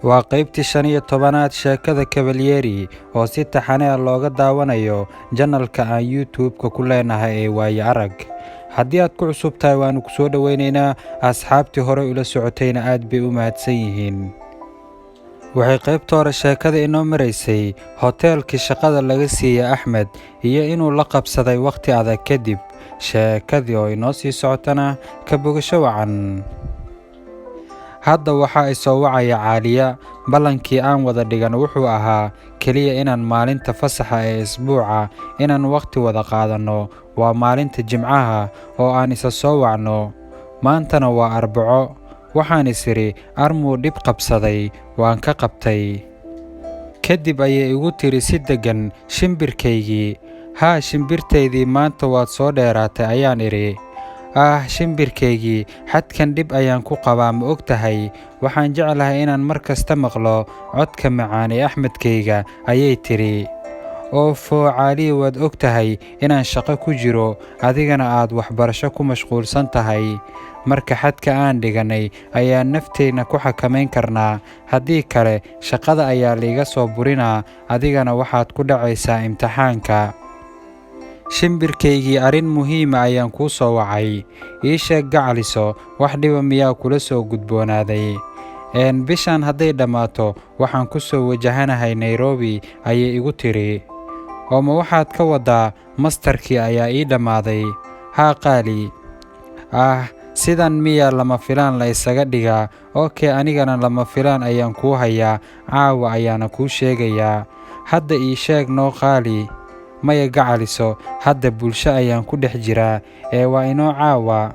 waa qaybtii 15aad sheekada Cavalieri oo si taxane ah looga daawanayo janalka aan YouTube-ka ku leenahay ee Waayo Arag. Haddii aad ku cusub tahay waanu ku soo dhaweynaynaa, asxaabtii hore ula socotayna aad bay u mahadsan yihiin. waxay qaybta hore sheekada inoo maraysay hoteelkii shaqada laga siiyey Axmed iyo inuu la qabsaday waqti adag kadib. sheekadii oo inoo sii socotana ka bogasho wacan. hadda waxaa isoo wacaya Caaliya. ballankii aan wada dhigan wuxuu ahaa keliya inaan maalinta fasaxa ee isbuuca inaan waqti wada qaadanno, waa maalinta Jimcaha oo aan isa soo wacno. maantana waa Arbaco. waxaan isiri armuu dhib qabsaday, waan ka qabtay. kadib ayay igu tiri si deggan, shimbirkaygii. haa, shimbirtaydii maanta waad soo dheeraatay ayaan idhi. shimbirkaygii, xadkan dhib ayaan ku qabaa ma og tahay. waxaan jeclahay inaan mar kasta maqlo codka macaan ee Axmedkayga ayay tiri. oofo Caaliya, waad og tahay inaan shaqo ku jiro, adigana aad waxbarasho ku mashquulsan tahay. marka xadka aan dhiganay ayaan nafteenna ku xakamayn karnaa, haddii kale shaqada ayaa liiga soo burinaa, adigana waxaad ku dhacaysaa imtixaanka. shimbirkaygii, arrin muhiima ayaan kuu soo wacay. ii sheeg gacaliso, wax dhiba miyaa kula soo gudboonaaday? bishaan hadday dhammaato waxaan ku soo wajahanahay Nairobi ayay igu tiri. oo ma waxaad ka waddaa mastarkii ayaa ii dhammaaday? haa qaali. sidan miyaa lama filaan la isaga dhigaa? okey, anigana lama filaan ayaan kuu hayaa, caawa ayaana kuu sheegayaa. hadda ii sheeg noo qaali. maya gacaliso, hadda bulsho ayaan ku dhex jiraa, waa inoo caawa.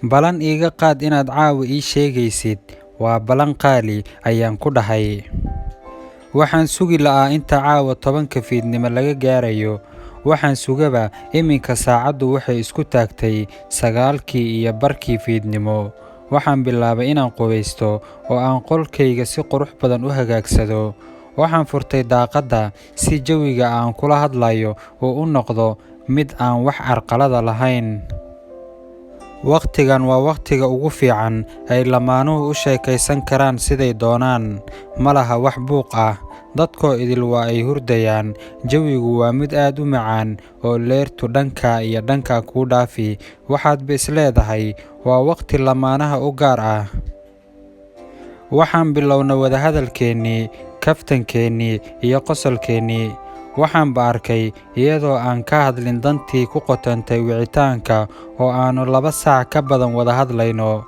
ballan iiga qaad inaad caawa ii sheegaysid. waa ballan qaali ayaan ku dhahay. waxaan sugi la'aa inta caawa 10 fiidnimo laga gaarayo. waxaan sugaba iminka saacaddu waxay isku taagtay 9:15 fiidnimo. waxaan bilaabay inaan qubaysto oo aan qolkayga si qurux badan u hagaagsado. waxaan furtay daaqadda si jawiga aan kula hadlayo uu u noqdo mid aan wax carqalada lahayn. waqtigan waa waqtiga ugu fiican ay lamaanuhu u sheekaysan karaan siday doonaan. ma laha wax buuq ah, dadkoo idil waa ay hurdayaan. jawigu waa mid aad u macaan oo leertu dhanka iyo dhanka kuu dhaafi. waxaadba isleedahay waa waqti lamaanaha u gaar ah. waxaan bilownay wadahadalkeennii, kaftankeenii iyo qosolkeennii. waxaanba arkay iyadoo aan ka hadlin dantii ku qotantay wicitaanka oo aannu 2 saac ka badan wada hadlayno.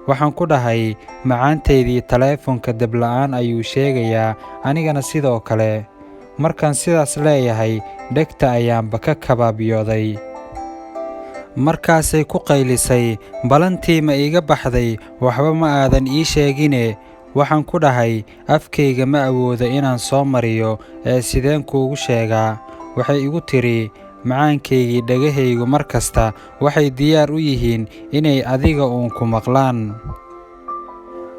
waxaan ku dhahay, macaantaydii taleefonka dabla'aan ayuu sheegayaa, anigana sidoo kale. markaan sidaas leeyahay, dhegta ayaanba ka kabaabiyooday. markaasay ku qaylisay, ballantii ma iiga baxday? waxba ma aadan ii sheegine. waxaan ku dhahay, afkayga ma awoodo inaan soo mariyo, sideen kuugu sheegaa? waxay igu tiri, macaankaygii, dhagahaygu mar kasta waxay diyaar u yihiin inay adiga uun ku maqlaan.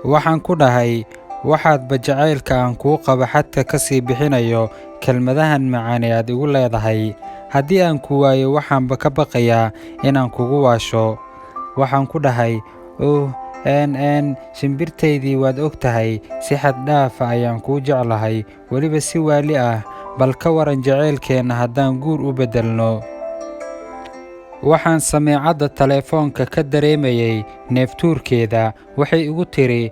waxaan ku dhahay, waxaadba jacaylka aan kuu qabo xadka ka sii bixinayo kelmadahan macaan ee aad igu leedahay. haddii aan ku waayo waxaanba ka baqayaa inaan kugu waasho. waxaan ku dhahay, shimbirtaydii, waad og tahay si xad dhaafa ayaan kuu jeclahay, weliba si waali ah. bal ka waran jacaylkeenna haddaan guur u beddelno. waxaan sameecadda taleefoonka ka dareemayay neeftuurkeeda. waxay igu tiri,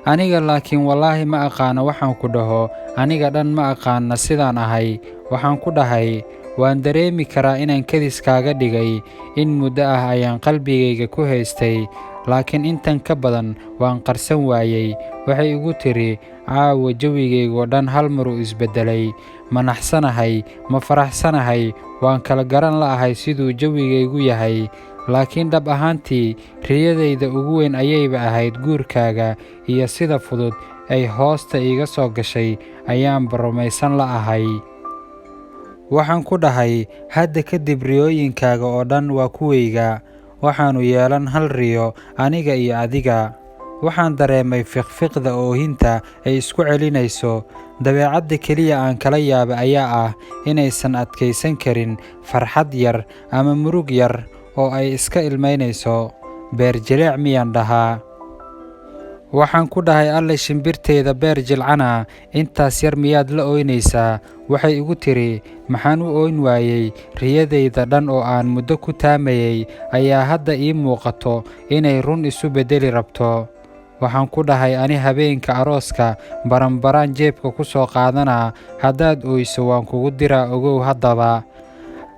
aniga laakiin wallaahi ma aqaana waxaan ku dhaho, aniga dhan ma aqaana sidaan ahay. waxaan ku dhahay, waan dareemi karaa inaan kadis kaaga dhigay. in muddo ah ayaan qalbigayga ku haystay, laakiin intan ka badan waan qarsan waayey. waxay igu tiri, caawa jawigaygoo dhan hal mar uu isbeddelay. ma naxsanahay, ma faraxsanahay, waan kala garan la'ahay siduu jawigaygu yahay. laakiin dhab ahaantii riyadayda ugu weyn ayayba ahayd guurkaaga, iyo sida fudud ay hoosta iiga soo gashay ayaanba rumaysan la'ahay. waxaan ku dhahay, hadda kadib riyooyinkaaga oo dhan waa kuwayga. waxaannu yeelan hal riyo, aniga iyo adiga. waxaan dareemay fiqfiqda oohinta ay isku celinayso. dabeecadda keliya aan kala yaaba ayaa ah inaysan adkaysan karin farxad yar ama murug yar oo ay iska ilmaynayso. beer jileec miyaan dhahaa? waxaan ku dhahay alle shimbirteeda beer jilcana intaas yar miyaad la ooynaysaa? Waxay igu tiri, maxaan u ooyn waayey? Riyadayda dhan oo aan muddo ku taamayey ayaa hadda ii muuqato inay run isu beddeli rabto. Waxaan ku dhahay ani habeenka arooska baranbaraan jeebka ku soo qaadanaa, haddaad ooyso waan kugu diraa ogow haddaba.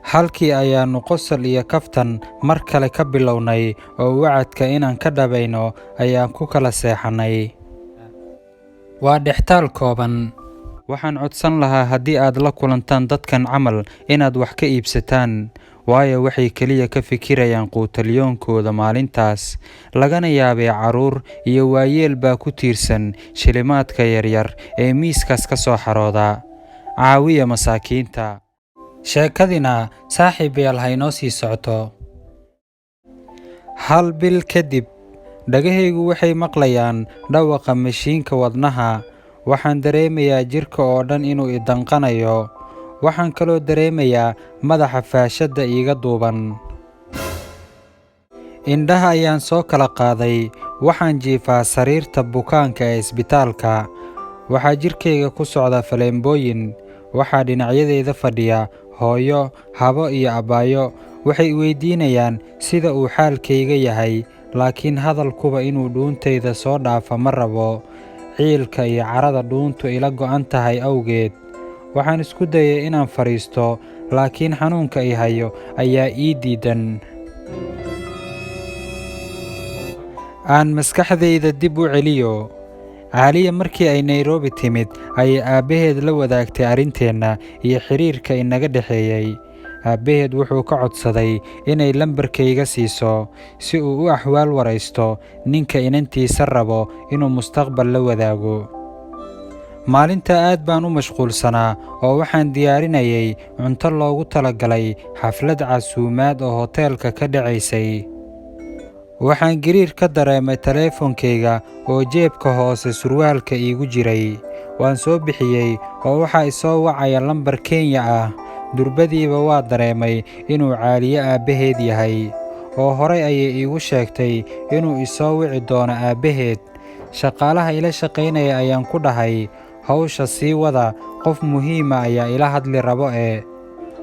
Halkii ayaannu qosol iyo kaftan mar kale ka bilownay oo wacadka inaan ka dhabayno ayaan ku kala seexannay. Waa dhextaal kooban. Waxaan codsan lahaa haddii aad la kulantaan dadkan camal inaad wax ka iibsataan, waayo waxay keliya ka fikirayaan quutaliyoonkooda maalintaas, lagana yaabee carruur iyo waayeel baa ku tiirsan shilimaadka yaryar ee miiskaas ka soo xarooda. Caawiya masaakiinta. Sheekadina saaxiibayaal haynoo sii socoto. Hal bil kadib, dhagahaygu waxay maqlayaan dhawaqa mashiinka wadnaha. Waxaan dareemayaa jirka oo dhan inuu i danqanayo. Waxaan kaloo dareemayaa madaxa faashadda iiga duuban. Indhaha ayaan soo kala qaaday. Waxaan jiifaa sariirta bukaanka ee isbitaalka. Waxaa jirkayga ku socda faleembooyin. Waxaa dhinacyadeyda fadhiya hooyo, habo iyo abaayo. Waxay weydiinayaan sida uu xaalkayga yahay, laakiin hadalkuba inuu dhuuntayda soo dhaafa ma rabo. Ciilka iyo carada dhuuntu ila go'an tahay awgeed. Waxaan isku dayay inaan fadhiisto, laakiin xanuunka i hayo ayaa ii diidan. Aan maskaxdayda dib u celiyo. Caaliya markii ay Nairobi timid ayay aabbaheed la wadaagtay arrinteenna iyo xiriirka inaga dhexeeyey. Aabbaheed wuxuu ka codsaday inay lambarkayga siiso si uu u axwaal waraysto ninka inantiisa rabo inuu mustaqbal la wadaago. Maalinta aad baan u mashquulsanaa oo waxaan diyaarinayay cunto loogu talagalay xaflad casuumaad oo hoteelka ka dhacaysay. Waxaan gariir ka dareemay taleefankayga oo jeebka hoose surwaalka iigu jiray. Waan soo bixiyey oo waxaa i soo wacaya lambar Kenya ah. Durbadiiba waa dareemay inuu Caaliye aabbaheed yahay, oo horay ayay iigu sheegtay inuu i soo wici doono aabbaheed. Shaqaalaha ila shaqaynaya ayaan ku dhahay, hawsha sii wada, qof muhiima ayaa ila hadli rabo ee.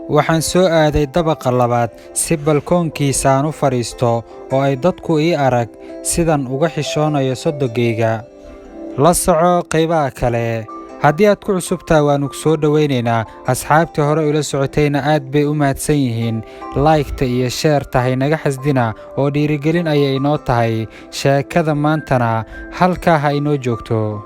Waxaan soo aaday dabaqa labaad si balkoonkiisaan u fadhiisto oo ay dadku ii arag sidan uga xishoonayo sodogayga. La soco qaybaha kale. Haddii aad ku cusubtahay waannu ku soo dhowaynaynaa. Asxaabtii hore ula socotayna aad bay u mahadsan yihiin. Like-ta iyo share-ta haynaga xasdina oo dhiirigelin ayay inoo tahay. Sheekada maantana halkaa ha inoo joogto.